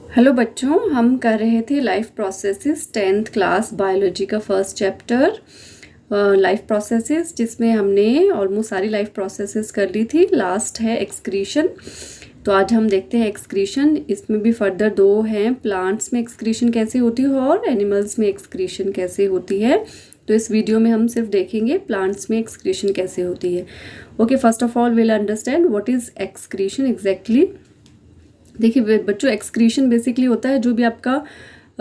Hello बच्चों, हम कर रहे थे life processes 10th class biology का फर्स्ट चैप्टर लाइफ प्रोसेसेस, जिसमें हमने ऑलमोस्ट सारी लाइफ प्रोसेसेस कर ली थी। लास्ट है एक्सक्रीशन। तो आज हम देखते हैं एक्सक्रीशन। इसमें भी फर्दर दो हैं, प्लांट्स में एक्सक्रीशन कैसे होती है और एनिमल्स में एक्सक्रीशन कैसे होती है। तो इस वीडियो में हम सिर्फ देखेंगे प्लांट्स में एक्सक्रीशन कैसे होती है। Okay, first of all will understand what is excretion exactly. देखिए बच्चों, एक्सक्रीशन बेसिकली होता है जो भी आपका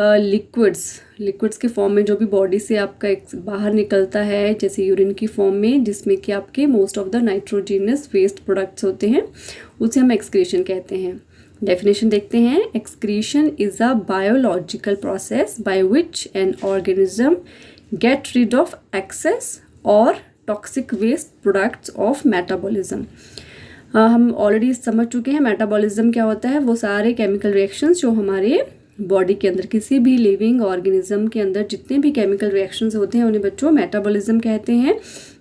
लिक्विड्स के फॉर्म में जो भी बॉडी से आपका बाहर निकलता है, जैसे यूरिन की फॉर्म में, जिसमें कि आपके most of the nitrogenous waste products होते हैं, उसे हम एक्सक्रीशन कहते हैं। डेफिनेशन देखते हैं। Excretion is a biological process by which an organism get rid of excess or toxic waste products of metabolism. हम ऑलरेडी समझ चुके हैं मेटाबॉलिज्म क्या होता है। वो सारे केमिकल रिएक्शंस जो हमारे बॉडी के अंदर, किसी भी लिविंग ऑर्गेनिज्म के अंदर जितने भी केमिकल रिएक्शंस होते हैं उन्हें बच्चों मेटाबॉलिज्म कहते हैं।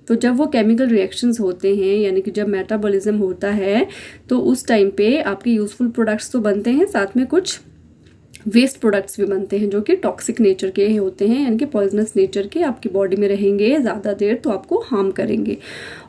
तो जब वो केमिकल रिएक्शंस होते हैं, यानी कि जब मेटाबॉलिज्म होता है, तो उस टाइम पे आपके यूजफुल प्रोडक्ट्स तो बनते हैं, साथ में कुछ वेस्ट प्रोडक्ट्स भी बनते हैं जो कि टॉक्सिक नेचर के होते हैं, यानी कि पॉइजनस नेचर के, आपकी बॉडी में रहेंगे ज़्यादा देर तो आपको हार्म करेंगे।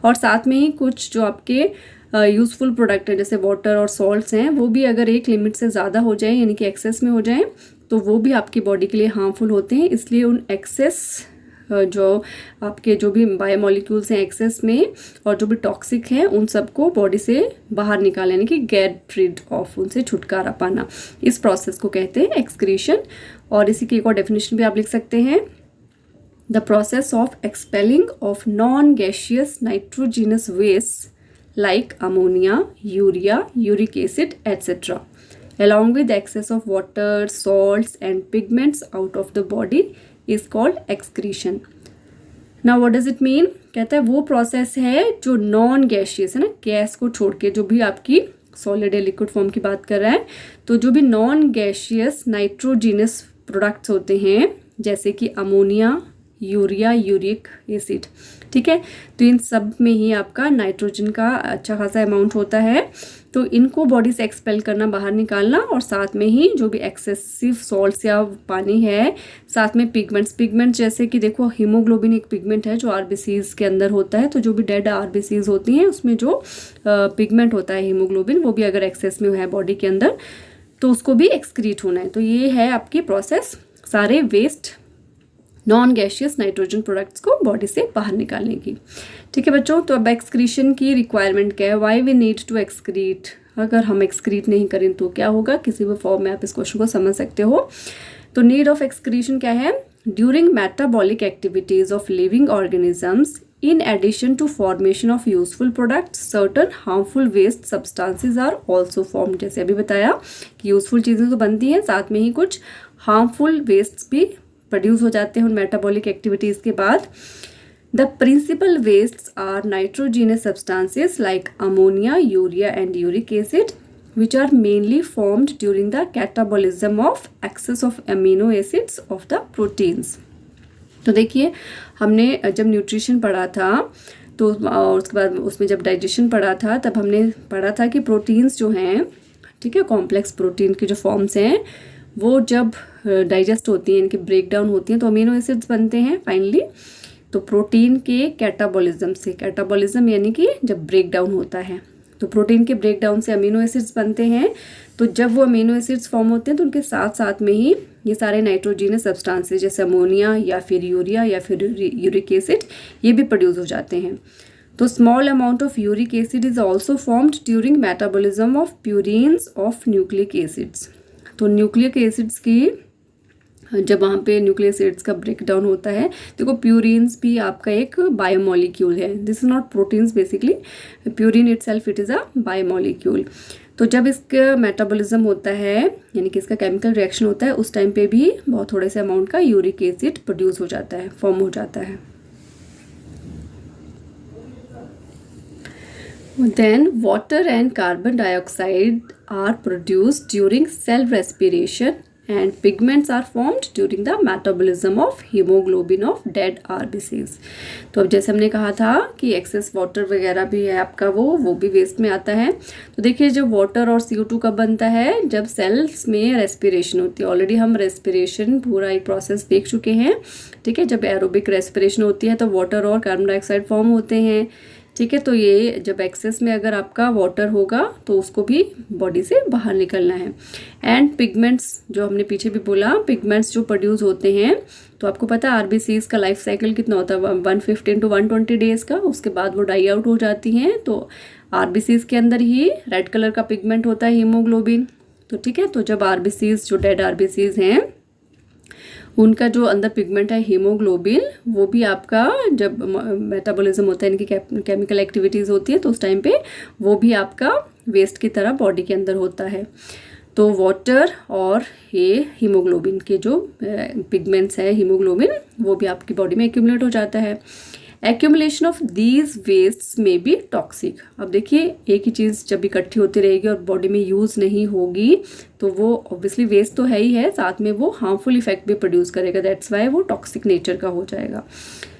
और साथ में ही कुछ जो आपके यूज़फुल प्रोडक्ट है, जैसे वाटर और सॉल्ट्स हैं, वो भी अगर एक लिमिट से ज़्यादा हो जाए, यानी कि एक्सेस में हो जाए, तो वो भी आपकी बॉडी के लिए हार्मफुल होते हैं। इसलिए उन एक्सेस जो आपके जो भी बायोमोलिक्यूल्स हैं एक्सेस में और जो भी टॉक्सिक हैं, उन सबको बॉडी से बाहर निकालने, यानी कि गेट रिड ऑफ, उनसे छुटकारा पाना, इस प्रोसेस को कहते हैं एक्सक्रीशन। और इसी की एक और डेफिनेशन भी आप लिख सकते हैं। The process of expelling of non gaseous nitrogenous waste like ammonia, urea, uric acid, etc. along with excess of water, salts and pigments out of the body is called excretion. Now what does it mean? कहता है वो process है जो non gaseous है ना, gas को छोड़ के, जो भी आपकी सॉलिड या लिक्विड फॉर्म की बात कर रहा है, तो जो भी नॉन गैशियस नाइट्रोजीनस प्रोडक्ट्स होते हैं, जैसे कि अमोनिया, यूरिया, यूरिक एसिड, ठीक है, तो इन सब में ही आपका नाइट्रोजन का अच्छा खासा अमाउंट होता है। तो इनको बॉडी से एक्सपेल करना, बाहर निकालना, और साथ में ही जो भी एक्सेसिव सॉल्ट्स या पानी है, साथ में पिगमेंट्स जैसे कि देखो, हीमोग्लोबिन एक पिगमेंट है जो आरबीसीज के अंदर होता है। तो जो भी डेड आरबीसीज होती हैं उसमें जो पिगमेंट होता है हीमोग्लोबिन, वो भी अगर एक्सेस में है बॉडी के अंदर, तो उसको भी एक्सक्रीट होना है। तो ये है आपकी प्रोसेस, सारे waste non gaseous nitrogen products को बॉडी से बाहर निकालने की। ठीक है बच्चों, तो अब एक्सक्रीशन की रिक्वायरमेंट क्या है, why we need to excrete. अगर हम एक्सक्रीट नहीं करें तो क्या होगा, किसी भी फॉर्म में आप इस क्वेश्चन को समझ सकते हो। तो नीड ऑफ एक्सक्रीशन क्या है, during metabolic activities of living organisms in addition to formation of useful products certain harmful waste substances are also form. जैसे अभी बताया कि यूजफुल चीज़ें तो बनती हैं, साथ में ही कुछ हार्मफुल वेस्ट भी प्रोड्यूस हो जाते हैं उन मेटाबॉलिक एक्टिविटीज़ के बाद। The principal wastes are nitrogenous substances like ammonia, urea and uric acid which are mainly formed during the catabolism of excess of amino acids of the proteins. तो देखिए, हमने जब न्यूट्रिशन पढ़ा था तो उसके बाद उसमें जब डाइजेशन पढ़ा था, तब हमने पढ़ा था कि प्रोटीन्स जो हैं, ठीक है, कॉम्प्लेक्स प्रोटीन के जो फॉर्म्स हैं, वो जब डाइजेस्ट होती हैं, इनके ब्रेक डाउन होती हैं, तो अमीनो एसिड्स बनते हैं फाइनली। तो प्रोटीन के कैटाबॉलिज्म से, कैटाबॉलिज्म यानी कि जब ब्रेक डाउन होता है, तो प्रोटीन के ब्रेक डाउन से अमीनो एसिड्स बनते हैं। तो जब वो अमीनो एसिड्स फॉर्म होते हैं, तो उनके साथ साथ में ही ये सारे नाइट्रोजीनस सब्सटेंसेस जैसे अमोनिया या फिर यूरिया या फिर यूरिक एसिड, ये भी प्रोड्यूस हो जाते हैं। तो small amount of uric acid is also formed during metabolism of purines of nucleic acids. तो न्यूक्लिक एसिड्स की जब वहाँ पे न्यूक्लिक एसिड्स का ब्रेक डाउन होता है, देखो प्यूरिन्स भी आपका एक बायोमोलिक्यूल है, this is not proteins basically, purine itself it is a biomolecule. तो जब इसका मेटाबॉलिज्म होता है, यानी कि इसका केमिकल रिएक्शन होता है, उस टाइम पे भी बहुत थोड़े से अमाउंट का यूरिक एसिड प्रोड्यूस हो जाता है, फॉर्म हो जाता है। Then water and carbon dioxide are produced during cell respiration and pigments are formed during the metabolism of hemoglobin of dead RBCs. तो अब जैसे हमने कहा था कि एक्सेस वाटर वगैरह भी है आपका वो भी वेस्ट में आता है। तो देखिए जब वाटर और CO2 कब बनता है, जब सेल्स में रेस्पिरेशन होती है। ऑलरेडी हम रेस्पिरेशन पूरा एक प्रोसेस देख चुके हैं, ठीक है। जब एरोबिक रेस्पिरेशन होती है तो वाटर और कार्बन डाइऑक्साइड फॉर्म होते हैं, ठीक है। तो ये जब एक्सेस में अगर आपका वाटर होगा तो उसको भी बॉडी से बाहर निकलना है। एंड पिगमेंट्स जो हमने पीछे भी बोला, पिगमेंट्स जो प्रोड्यूस होते हैं, तो आपको पता है RBCs का लाइफ साइकिल कितना होता है, 115 to 120 डेज़ का। उसके बाद वो डाई आउट हो जाती हैं। तो RBCs के अंदर ही रेड कलर का पिगमेंट होता है हीमोग्लोबिन। तो ठीक है, तो जब RBCs जो डेड RBCs हैं उनका जो अंदर पिगमेंट है हीमोग्लोबिन, वो भी आपका जब मेटाबॉलिज्म होता है, इनकी केमिकल एक्टिविटीज़ होती है, तो उस टाइम पे वो भी आपका वेस्ट की तरह बॉडी के अंदर होता है। तो वाटर और ये हीमोग्लोबिन के जो पिगमेंट्स है हीमोग्लोबिन, वो भी आपकी बॉडी में एक्यूमुलेट हो जाता है। एक्यूमुलेशन ऑफ दीज वेस्ट्स में बी टॉक्सिक। अब देखिए एक ही चीज़ जब इकट्ठी होती रहेगी और बॉडी में यूज़ नहीं होगी तो वो ऑब्वियसली वेस्ट तो है ही है, साथ में वो हार्मफुल इफेक्ट भी प्रोड्यूस करेगा। दैट्स वाई वो टॉक्सिक नेचर का हो जाएगा।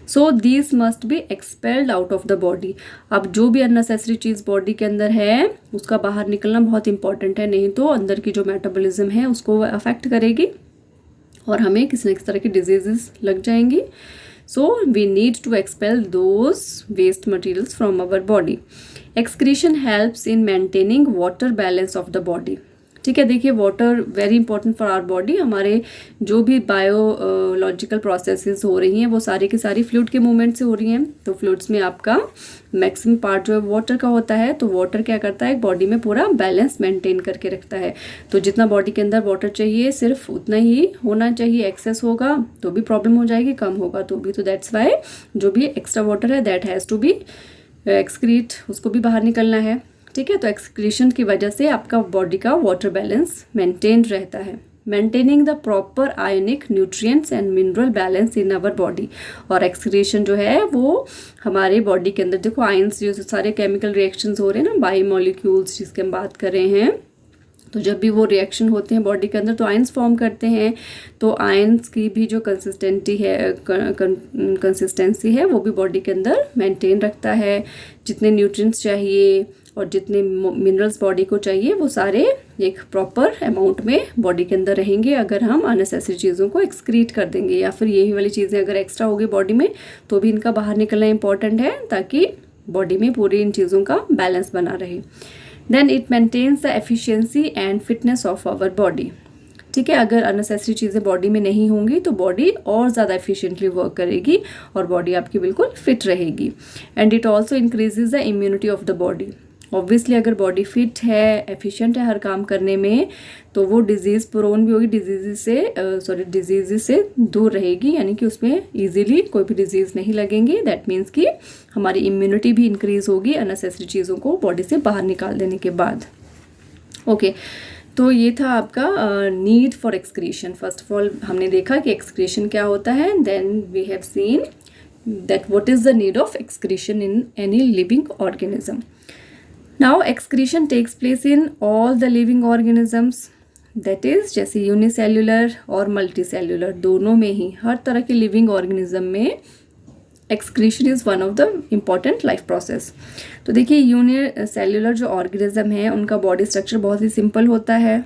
So these must be expelled out of the body. अब जो भी अननेसेसरी चीज़ बॉडी के अंदर है उसका बाहर निकलना बहुत इंपॉर्टेंट है, नहीं तो अंदर की जो मेटाबॉलिज्म है उसको अफेक्ट करेगी और हमें किसी न किसी तरह की डिजीजेस लग जाएंगी। So we need to expel those waste materials from our body. Excretion helps in maintaining water balance of the body. ठीक है, देखिए water very important for our body. हमारे जो भी बायोलॉजिकल प्रोसेसेस हो रही हैं वो सारी की सारी फ्लूइड के मूवमेंट से हो रही हैं। तो फ्लूइड्स में आपका मैक्सिमम पार्ट जो है वाटर का होता है। तो वाटर क्या करता है, बॉडी में पूरा बैलेंस मेंटेन करके रखता है। तो जितना बॉडी के अंदर वाटर चाहिए सिर्फ उतना ही होना चाहिए। एक्सेस होगा तो भी प्रॉब्लम हो जाएगी, कम होगा तो भी। तो दैट्स वाई जो भी एक्स्ट्रा वाटर है that has to be excrete, उसको भी बाहर निकलना है, ठीक है। तो एक्सक्रीशन की वजह से आपका बॉडी का वाटर बैलेंस मेंटेन रहता है। Maintaining the proper ionic nutrients and mineral balance in our body. और एक्सक्रीशन जो है वो हमारे बॉडी के अंदर, देखो आयंस जो सारे केमिकल रिएक्शंस हो रहे हैं ना, बायोमोलिक्यूल्स जिसकी हम बात कर रहे हैं, तो जब भी वो रिएक्शन होते हैं बॉडी के अंदर तो आयंस फॉर्म करते हैं। तो आयंस की भी जो कंसिस्टेंसी है वो भी बॉडी के अंदर मेंटेन रखता है। जितने न्यूट्रिएंट्स चाहिए और जितने मिनरल्स बॉडी को चाहिए वो सारे एक प्रॉपर अमाउंट में बॉडी के अंदर रहेंगे। अगर हम अननेसेसरी चीज़ों को एक्सक्रीट कर देंगे या फिर यही वाली चीज़ें अगर एक्स्ट्रा होगी बॉडी में तो भी इनका बाहर निकलना इंपॉर्टेंट है, ताकि बॉडी में पूरी इन चीज़ों का बैलेंस बना रहे। Then it maintains the efficiency and fitness of our body. ठीक है, अगर अननेसेसरी चीज़ें बॉडी में नहीं होंगी तो बॉडी और ज़्यादा एफिशिएंटली वर्क करेगी और बॉडी आपकी बिल्कुल फिट रहेगी। And it also increases the immunity of the body. Obviously अगर बॉडी फिट है, एफिशिएंट है हर काम करने में, तो वो डिजीज़ प्रोन भी होगी, डिजीज़ से दूर रहेगी, यानी कि उसमें इजीली कोई भी डिजीज़ नहीं लगेंगी। दैट मीन्स कि हमारी इम्यूनिटी भी इंक्रीज़ होगी अननेसेसरी चीज़ों को बॉडी से बाहर निकाल देने के बाद। ओके, तो ये था आपका need for excretion. First of all हमने देखा कि एक्सक्रीशन क्या होता है, then we have seen that what is the need of excretion in any living organism. Now excretion takes place in all the living organisms, that is जैसे unicellular और multicellular दोनों में ही, हर तरह के लिविंग ऑर्गेनिज्म में excretion is one of the important life process. तो देखिए unicellular जो ऑर्गेनिज्म है उनका बॉडी स्ट्रक्चर बहुत ही सिंपल होता है,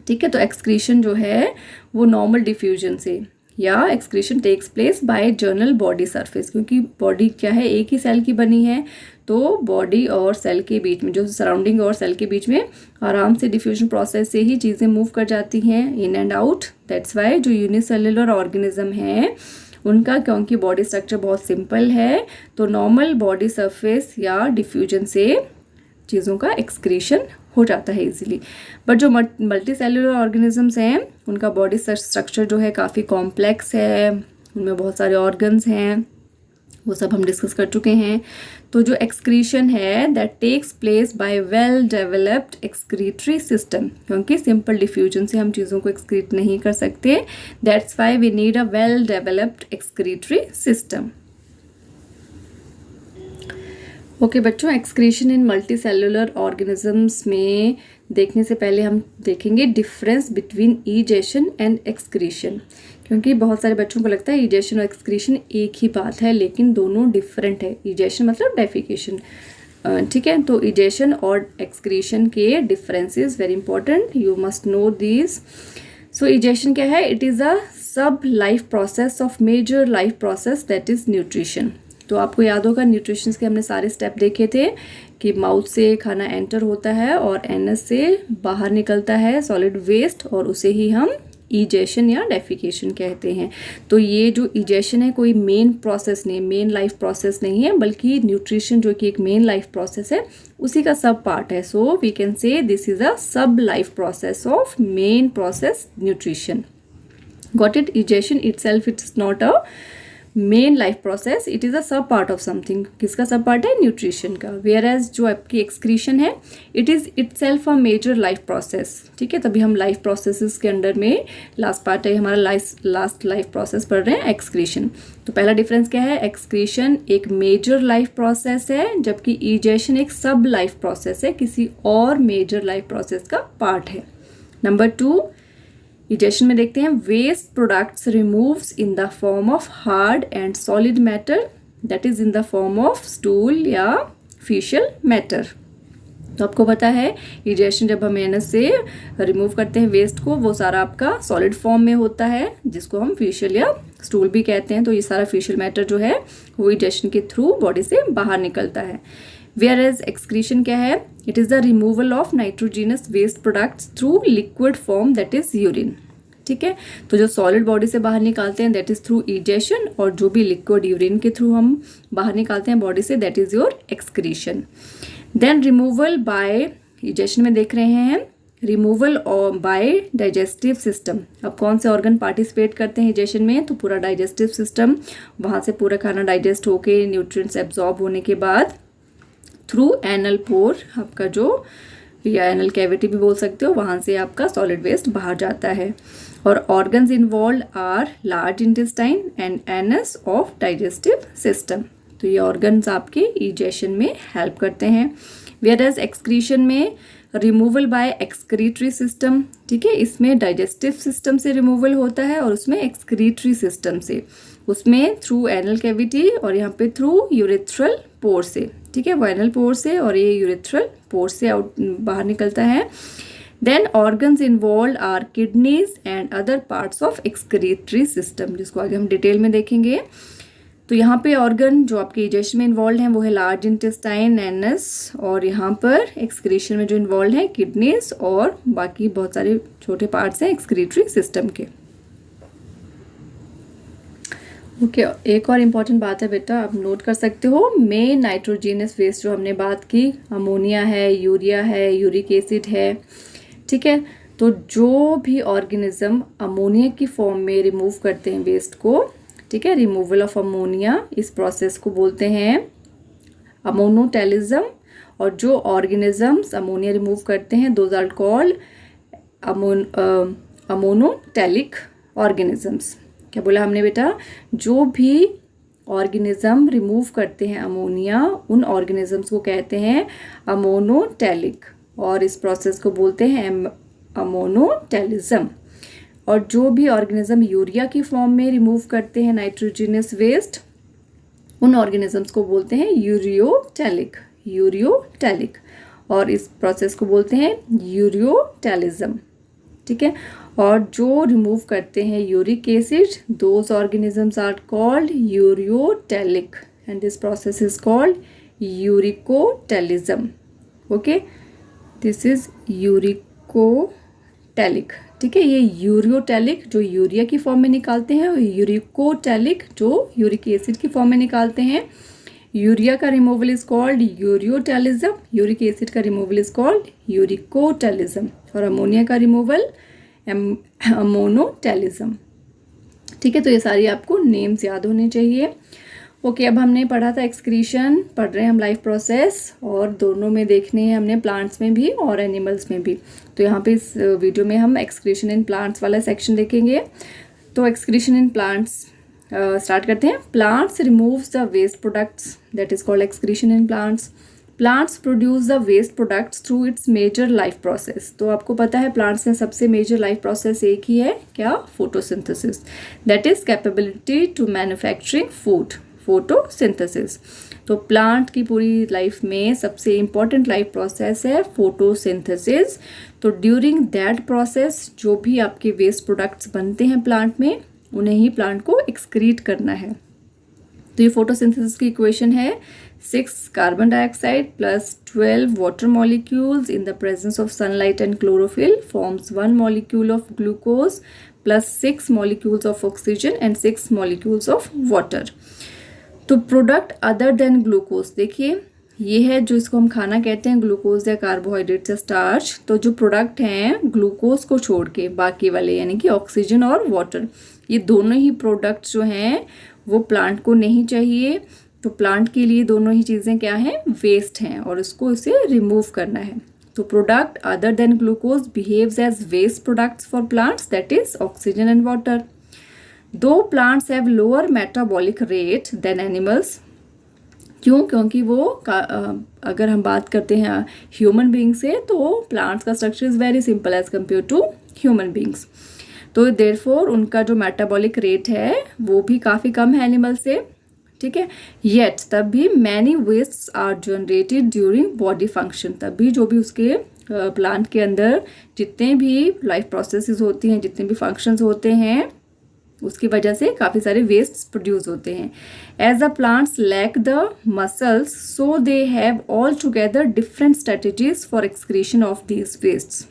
ठीक है। तो एक्सक्रीशन जो है वो नॉर्मल डिफ्यूजन से या excretion takes place by general body surface, क्योंकि बॉडी क्या है एक ही सेल की बनी है, तो बॉडी और सेल के बीच में जो सराउंडिंग और सेल के बीच में आराम से डिफ्यूजन प्रोसेस से ही चीज़ें मूव कर जाती हैं in and out. That's why जो यूनिसेल्युलर ऑर्गेनिज्म है उनका, क्योंकि बॉडी स्ट्रक्चर बहुत सिंपल है, तो नॉर्मल बॉडी सरफेस या डिफ्यूजन से चीज़ों का एक्सक्रीशन हो जाता है इजीली। बट जो मल्टी सेल्युलर ऑर्गेनिजम्स हैं उनका बॉडी स्ट्रक्चर जो है काफ़ी कॉम्प्लेक्स है, उनमें बहुत सारे ऑर्गन्स हैं, वो सब हम डिस्कस कर चुके हैं। तो जो एक्सक्रीशन है that takes place by well developed excretory system, क्योंकि सिंपल डिफ्यूजन से हम चीज़ों को एक्सक्रीट नहीं कर सकते, that's why we need a well developed excretory system. Okay बच्चों, excretion in multicellular organisms में देखने से पहले हम देखेंगे difference between egestion and excretion, क्योंकि बहुत सारे बच्चों को लगता है ईजेशन और एक्सक्रीशन एक ही बात है, लेकिन दोनों डिफरेंट है। ईजेशन मतलब डेफिकेशन, ठीक है। तो ईजेशन और एक्सक्रीशन के differences very important, you must know this. So egestion क्या है? It is a sub life process of major life process that is nutrition. तो आपको याद होगा न्यूट्रिशन के हमने सारे स्टेप देखे थे कि माउथ से खाना एंटर होता है और एनस से बाहर निकलता है सॉलिड वेस्ट, और उसे ही हम ईजेशन या डेफिकेशन कहते हैं। तो ये जो ईजेशन है कोई मेन प्रोसेस नहीं, मेन लाइफ प्रोसेस नहीं है, बल्कि न्यूट्रिशन जो कि एक मेन लाइफ प्रोसेस है उसी का सब पार्ट है। So we can say this is a sub life process of main process nutrition. Got it? Egestion itself it's not a main life process, it is a sub part of something. किसका सब part है? Nutrition का। Where as जो आपकी excretion है it is itself a major life process, ठीक है। तभी हम लाइफ प्रोसेसेस के अंडर में लास्ट पार्ट है हमारा लास्ट लाइफ प्रोसेस पढ़ रहे हैं, एक्सक्रीशन। तो पहला डिफरेंस क्या है? एक्सक्रीशन एक मेजर लाइफ प्रोसेस है, जबकि ईजेशन एक सब लाइफ प्रोसेस है, किसी और मेजर लाइफ प्रोसेस का पार्ट है। नंबर 2, ईजेशन में देखते हैं waste products removes in the form of hard and solid matter, that is in the form of stool या फेशियल मैटर। तो आपको पता है ईजेशन जब हम एनस से रिमूव करते हैं वेस्ट को, वो सारा आपका सॉलिड फॉर्म में होता है, जिसको हम फेशियल या स्टूल भी कहते हैं। तो ये सारा फेशियल मैटर जो है वो ईजेशन के थ्रू बॉडी से बाहर निकलता है। वेयर एज एक्सक्रीशन क्या है? It is the removal of nitrogenous waste products through liquid form, that is urine, ठीक है। तो जो सॉलिड बॉडी से बाहर निकालते हैं दैट इज थ्रू ईजेशन, और जो भी लिक्विड यूरिन के थ्रू हम बाहर निकालते हैं बॉडी से that is your excretion. Then removal by, egestion में देख रहे हैं रिमूवल बाय डाइजेस्टिव सिस्टम। अब कौन से ऑर्गन पार्टिसिपेट करते हैं ईजेशन में? तो पूरा डाइजेस्टिव सिस्टम, वहाँ से पूरा खाना डाइजेस्ट होके न्यूट्रिएंट्स एब्जॉर्ब होने के बाद थ्रू एनल पोर, आपका जो या एनल कैविटी भी बोल सकते हो, वहाँ से आपका सॉलिड वेस्ट बाहर जाता है। और organs involve are large intestine and anus of digestive system. तो ये ऑर्गन्स आपके ईजेशन में हेल्प करते हैं। वेयर एज एक्सक्रीशन में रिमूवल बाय एक्सक्रीटरी सिस्टम, ठीक है। इसमें डाइजेस्टिव सिस्टम से रिमूवल होता है और उसमें एक्सक्रीटरी सिस्टम से, उसमें थ्रू एनल कैविटी और यहाँ पे थ्रू यूरेथ्रल पोर से, ठीक है। वो एनल पोर से और ये यूरेथ्रल पोर से आउट बाहर निकलता है। Then organs involve are kidneys and other parts of excretory system, जिसको आगे हम डिटेल में देखेंगे। तो यहाँ पे ऑर्गन जो आपके ईजेशन में इन्वॉल्व हैं वो है लार्ज इंटेस्टाइन, एनस, और यहाँ पर एक्सक्रीशन में जो इन्वॉल्व हैं किडनीज और बाकी बहुत सारे छोटे पार्ट्स हैं एक्सक्रीटरी सिस्टम के। ओके, एक और इम्पॉर्टेंट बात है बेटा, आप नोट कर सकते हो, मेन नाइट्रोजीनस वेस्ट जो हमने बात की, अमोनिया है, यूरिया है, यूरिक एसिड है, ठीक है। तो जो भी ऑर्गेनिज्म अमोनिया की फॉर्म में रिमूव करते हैं वेस्ट को, ठीक है, रिमूवल ऑफ अमोनिया, इस प्रोसेस को बोलते हैं अमोनोटेलिज्म। और जो ऑर्गेनिजम्स अमोनिया रिमूव करते हैं those are called ammonotelic organisms. क्या बोला हमने बेटा? जो भी ऑर्गेनिज्म रिमूव करते हैं अमोनिया, उन ऑर्गेनिजम्स को कहते हैं अमोनोटेलिक, और इस प्रोसेस को बोलते हैं अमोनोटेलिज्म। और जो भी ऑर्गेनिज्म यूरिया की फॉर्म में रिमूव करते हैं नाइट्रोजिनस वेस्ट, उन ऑर्गेनिजम्स को बोलते हैं यूरियोटेलिक, और इस प्रोसेस को बोलते हैं यूरियोटेलिज्म, ठीक है। और जो रिमूव करते हैं uric acid, those organisms are called ureotelic and this process is called uricotelism. Okay, this is uricotelic, ठीक है। ये यूरियोटेलिक जो यूरिया की फॉर्म में निकालते हैं, और यूरिकोटेलिक जो यूरिक एसिड की फॉर्म में निकालते हैं। यूरिया का removal is called ureotelism, uric acid का रिमूवल इज कॉल्ड यूरिकोटेलिज्म, और अमोनिया का रिमूवल अमोनोटेलिज्म, ठीक है। तो ये सारी आपको नेम्स याद होने चाहिए। ओके, अब हमने पढ़ा था एक्सक्रीशन, पढ़ रहे हैं हम लाइफ प्रोसेस, और दोनों में देखने हैं हमने, प्लांट्स में भी और एनिमल्स में भी। तो यहाँ पे इस वीडियो में हम एक्सक्रीशन इन प्लांट्स वाला सेक्शन देखेंगे। तो एक्सक्रीशन इन प्लांट्स स्टार्ट करते हैं। Plants removes the waste products, that is called excretion in plants. Plants produce the waste products through its major life process. तो आपको पता है प्लांट्स में सबसे मेजर लाइफ प्रोसेस एक ही है, क्या? Photosynthesis, that is capability to manufacturing food, photosynthesis. तो प्लांट की पूरी लाइफ में सबसे इम्पॉर्टेंट लाइफ प्रोसेस है फोटोसिंथेसिस। तो ड्यूरिंग दैट प्रोसेस जो भी आपके वेस्ट प्रोडक्ट्स बनते हैं प्लांट में, उन्हें ही प्लांट को एक्सक्रीट करना है। तो ये फोटोसिंथेसिस की इक्वेशन है 6 carbon dioxide plus 12 water molecules in the presence of sunlight and chlorophyll forms 1 molecule of glucose plus 6 molecules of oxygen and 6 molecules of water. तो प्रोडक्ट अदर देन ग्लूकोज, देखिए ये है जो इसको हम खाना कहते हैं, ग्लूकोज या कार्बोहाइड्रेट या स्टार्च। तो जो प्रोडक्ट हैं ग्लूकोज को छोड़ के बाकी वाले यानी कि ऑक्सीजन और वाटर, ये दोनों ही प्रोडक्ट्स जो हैं वो प्लांट को नहीं चाहिए। तो प्लांट के लिए दोनों ही चीज़ें क्या हैं? वेस्ट हैं और उसको इसे रिमूव करना है। तो product other than glucose behaves as waste products for plants, that is oxygen and water. Though plants have lower metabolic rate than animals, क्यों? क्योंकि वो अगर हम बात करते हैं ह्यूमन बींग से, तो प्लांट्स का structure is very simple as compare to human beings. तो देयरफॉर उनका जो मेटाबॉलिक रेट है वो भी काफ़ी कम है एनिमल से, ठीक है। येट तब भी many wastes are generated during body function, तब भी जो भी उसके प्लांट के अंदर जितने भी लाइफ प्रोसेसेस होती हैं, जितने भी फंक्शंस होते हैं, उसकी वजह से काफ़ी सारे वेस्ट्स प्रोड्यूस होते हैं। As the plants lack the muscles so they have altogether different strategies for excretion of these wastes,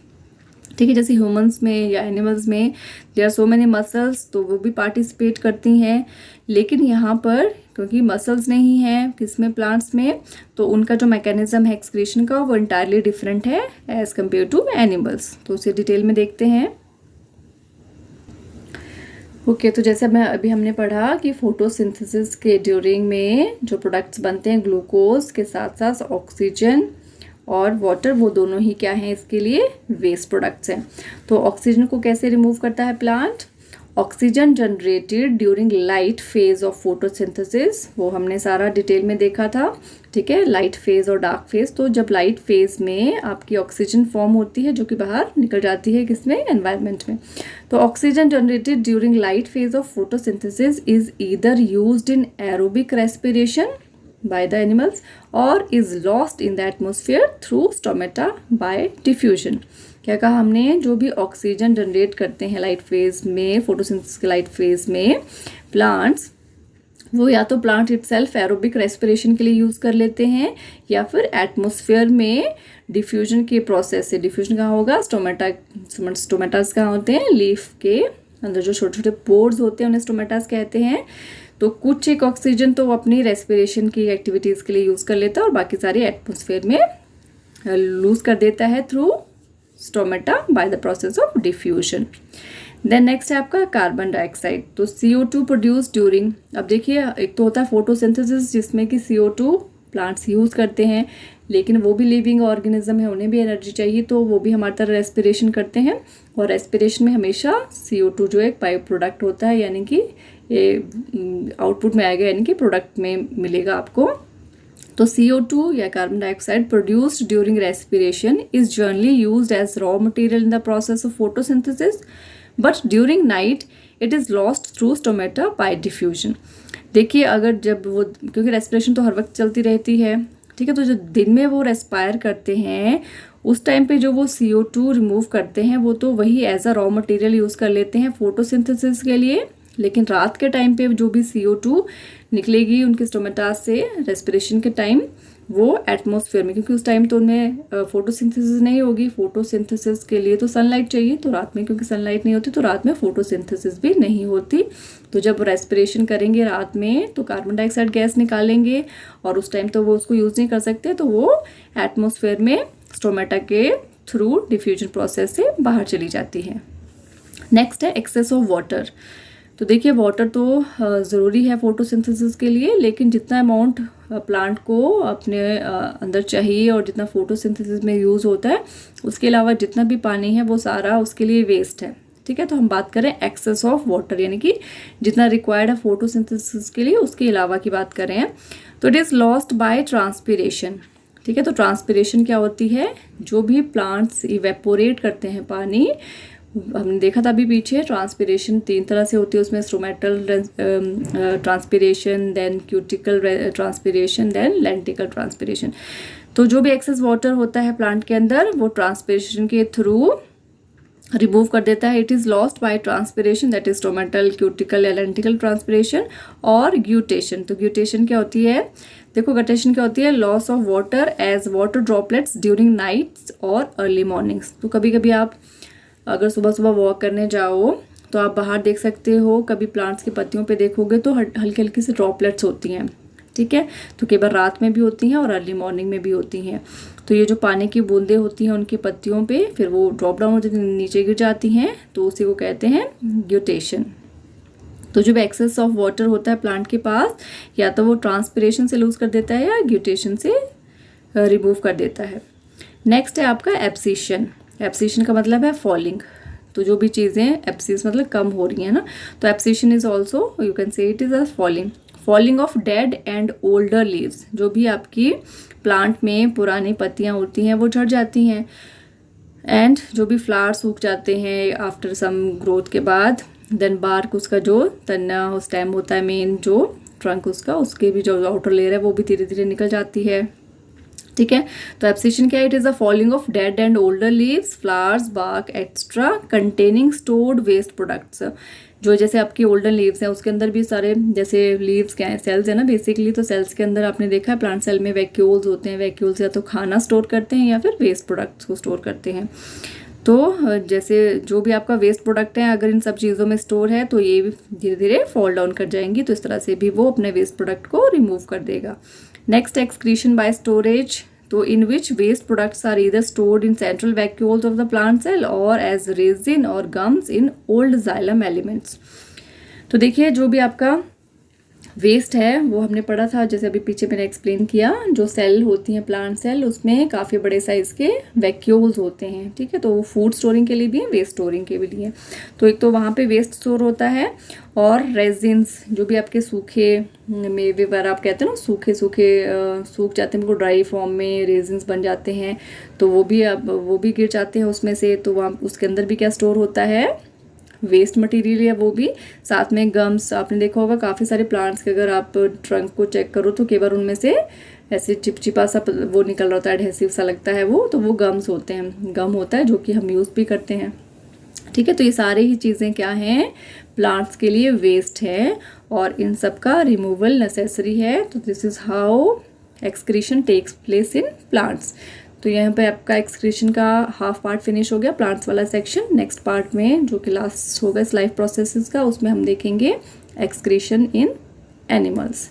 ठीक है। जैसे ह्यूमंस में या एनिमल्स में there are so many muscles, तो वो भी पार्टिसिपेट करती हैं, लेकिन यहाँ पर क्योंकि मसल्स नहीं है किसमें? प्लांट्स में, तो उनका जो मैकेनिज्म है एक्सक्रीशन का वो इंटायरली डिफरेंट है एज कम्पेयर टू एनिमल्स। तो उसे डिटेल में देखते हैं। ओके तो जैसे अभी हमने पढ़ा कि फोटोसिंथेसिस के ड्यूरिंग में जो प्रोडक्ट्स बनते हैं ग्लूकोज के साथ साथ ऑक्सीजन और वाटर, वो दोनों ही क्या हैं? इसके लिए वेस्ट प्रोडक्ट्स हैं। तो ऑक्सीजन को कैसे रिमूव करता है plant? Oxygen generated during light phase of photosynthesis, वो हमने सारा डिटेल में देखा था, ठीक है। लाइट फेज और डार्क फेज, तो जब लाइट फेज में आपकी ऑक्सीजन फॉर्म होती है जो कि बाहर निकल जाती है किसमें? एनवायरनमेंट में। तो oxygen generated during light phase of photosynthesis is either used in aerobic respiration by the animals or is lost in the atmosphere through stomata by diffusion। क्या कहा हमने? जो भी ऑक्सीजन जनरेट करते हैं लाइट फेज में, फोटोसिंथेसिस के light phase में प्लांट्स, वो या तो प्लांट इटसेल्फ एरोबिक रेस्पिरेशन के लिए यूज़ कर लेते हैं या फिर एटमॉस्फेयर में डिफ्यूजन के प्रोसेस से। डिफ्यूजन कहाँ होगा? स्टोमेटास कहाँ होते हैं? लीफ के अंदर जो छोटे छोटे पोर्स होते हैं उन्हें स्टोमेटास कहते हैं। तो कुछ एक ऑक्सीजन तो वो अपनी रेस्पिरेशन की एक्टिविटीज़ के लिए यूज़ कर लेता है और बाकी सारी एटमॉस्फेयर में लूज कर देता है through stomata by the process of diffusion. Then next है आपका कार्बन डाइऑक्साइड। तो CO2 प्रोड्यूस ड्यूरिंग, अब देखिए एक तो होता है फोटोसिंथेसिस जिसमें कि CO2 प्लांट्स यूज़ करते हैं, लेकिन वो भी लिविंग ऑर्गेनिज्म है, उन्हें भी एनर्जी चाहिए, तो वो भी हमारी तरह रेस्पिरेशन करते हैं। और रेस्पिरेशन में हमेशा CO2 जो एक बाई प्रोडक्ट होता है, यानी कि ये आउटपुट में आएगा, यानी कि प्रोडक्ट में मिलेगा आपको। तो CO2 या carbon dioxide produced during respiration is generally used as raw material in the process of photosynthesis, but during night it is lost through stomata by diffusion. देखिए अगर जब वो, क्योंकि रेस्पिरेशन तो हर वक्त चलती रहती है, ठीक है, तो जो दिन में वो रेस्पायर करते हैं उस टाइम पे जो वो CO2 रिमूव करते हैं वो तो वही as a raw material use कर लेते हैं फोटोसिंथेसिस के लिए। लेकिन रात के टाइम पे जो भी CO2 निकलेगी उनके स्टोमेटास से रेस्पिरेशन के टाइम, वो एटमॉस्फेयर में, क्योंकि उस टाइम तो उनमें फोटोसिंथेसिस नहीं होगी, फोटोसिंथेसिस के लिए तो सनलाइट चाहिए, तो रात में क्योंकि सनलाइट नहीं होती तो रात में फोटोसिंथेसिस भी नहीं होती। तो जब रेस्पिरेशन करेंगे रात में तो कार्बन डाइऑक्साइड गैस निकालेंगे और उस टाइम तो वो उसको यूज़ नहीं कर सकते, तो वो एटमॉस्फेयर में स्टोमेटा के थ्रू डिफ्यूजन प्रोसेस से बाहर चली जाती है। नेक्स्ट है एक्सेस ऑफ वाटर। तो देखिए वाटर तो ज़रूरी है फोटोसिंथेसिस के लिए, लेकिन जितना अमाउंट प्लांट को अपने अंदर चाहिए और जितना फोटोसिंथेसिस में यूज़ होता है, उसके अलावा जितना भी पानी है वो सारा उसके लिए वेस्ट है, ठीक है। तो हम बात करें एक्सेस ऑफ वाटर, यानी कि जितना रिक्वायर्ड है फोटोसिंथेसिस के लिए उसके अलावा की बात कर रहे हैं। तो it is lost by transpiration, ठीक है। तो ट्रांसपीरेशन क्या होती है, जो भी प्लांट्स इवेपोरेट करते हैं पानी, हमने देखा था अभी पीछे ट्रांसपीरेशन 3 तरह से होती है उसमें, stomatal transpiration, then cuticle transpiration, then lenticel transpiration. तो जो भी एक्सेस वाटर होता है प्लांट के अंदर वो ट्रांसपीरेशन के थ्रू रिमूव कर देता है। It is lost by transpiration, that is stomatal, cuticle या लेंटिकल ट्रांसपीरेशन। और ग्यूटेशन, तो ग्यूटेशन क्या होती है, देखो गटेशन क्या होती है, loss of water as water droplets during nights और अर्ली मॉर्निंग्स। तो कभी कभी आप अगर सुबह सुबह वॉक करने जाओ तो आप बाहर देख सकते हो, कभी प्लांट्स की पत्तियों पे देखोगे तो हल्की हल्की सी ड्रॉपलेट्स होती हैं, ठीक है। तो कई बार रात में भी होती हैं और अर्ली मॉर्निंग में भी होती हैं। तो ये जो पानी की बूंदें होती हैं उनकी पत्तियों पे, फिर वो ड्रॉप डाउन हो जाती हैं, नीचे गिर जाती हैं, तो उसी को कहते हैं ग्यूटेशन। तो जो एक्सेस ऑफ वाटर होता है प्लांट के पास, या तो वो ट्रांसपीरेशन से लूज कर देता है या ग्यूटेशन से रिमूव कर देता है। नेक्स्ट है आपका एब्सिशन। एब्सिशन का मतलब है फॉलिंग। तो जो भी चीज़ें एब्सिस मतलब कम हो रही हैं ना, तो abscission is also you can say it is a falling of dead and older leaves. जो भी आपकी प्लांट में पुरानी पत्तियां होती हैं वो झड़ जाती हैं, एंड जो भी फ्लावर सूख जाते हैं आफ्टर सम ग्रोथ के बाद, देन बार्क उसका जो तना स्टेम होता है मेन जो ट्रंक उसका, उसके भी जो आउटर लेयर है वो भी धीरे धीरे निकल जाती है, ठीक है। तो एब्सिशन क्या है, it is a falling of dead and older leaves, flowers, bark extra containing stored waste products. जो जैसे आपकी ओल्डर लीव्स हैं उसके अंदर भी सारे, जैसे लीव्स क्या है, सेल्स है ना बेसिकली, तो सेल्स के अंदर आपने देखा है प्लांट सेल में वैक्यूल्स होते हैं। वैक्यूल्स या तो खाना स्टोर करते हैं या फिर वेस्ट प्रोडक्ट्स को स्टोर करते हैं। तो जैसे जो भी आपका वेस्ट प्रोडक्ट है अगर इन सब चीज़ों में स्टोर है तो ये धीरे धीरे फॉल डाउन कर जाएंगी, तो इस तरह से भी वो अपने वेस्ट प्रोडक्ट को रिमूव कर देगा। नेक्स्ट एक्सक्रीशन बाय स्टोरेज, तो in which waste products are either stored in central vacuoles of the plant cell or as resin or gums in old xylem elements. तो देखिए जो भी आपका वेस्ट है वो हमने पढ़ा था, जैसे अभी पीछे मैंने एक्सप्लेन किया, जो सेल होती हैं प्लांट सेल उसमें काफ़ी बड़े साइज़ के वैक्यूल्स होते हैं, ठीक है। तो वो फूड स्टोरिंग के लिए भी है, वेस्ट स्टोरिंग के भी लिए। तो एक तो वहाँ पे वेस्ट स्टोर होता है, और रेजिन्स जो भी आपके सूखे मेवे वगैरह आप कहते हैं ना, सूखे सूख जाते हैं बिल्कुल ड्राई फॉर्म में, रेजिन्स बन जाते हैं, तो वो भी गिर जाते हैं उसमें से। तो वहाँ उसके अंदर भी क्या स्टोर होता है, वेस्ट मटेरियल है वो भी। साथ में गम्स, आपने देखा होगा काफ़ी सारे प्लांट्स के अगर आप ट्रंक को चेक करो तो कई बार उनमें से ऐसे चिपचिपा सा वो निकल रहा होता है, एडहेसिव सा लगता है वो, तो वो गम्स होते हैं, गम होता है जो कि हम यूज़ भी करते हैं, ठीक है। तो ये सारे ही चीज़ें क्या हैं, प्लांट्स के लिए वेस्ट है और इन सब का रिमूवल नेसेसरी है। तो this is how excretion takes place in plants. तो यहाँ पे आपका एक्सक्रीशन का हाफ पार्ट फिनिश हो गया, प्लांट्स वाला सेक्शन। नेक्स्ट पार्ट में जो कि लास्ट होगा इस लाइफ प्रोसेसेस का, उसमें हम देखेंगे एक्सक्रीशन इन एनिमल्स।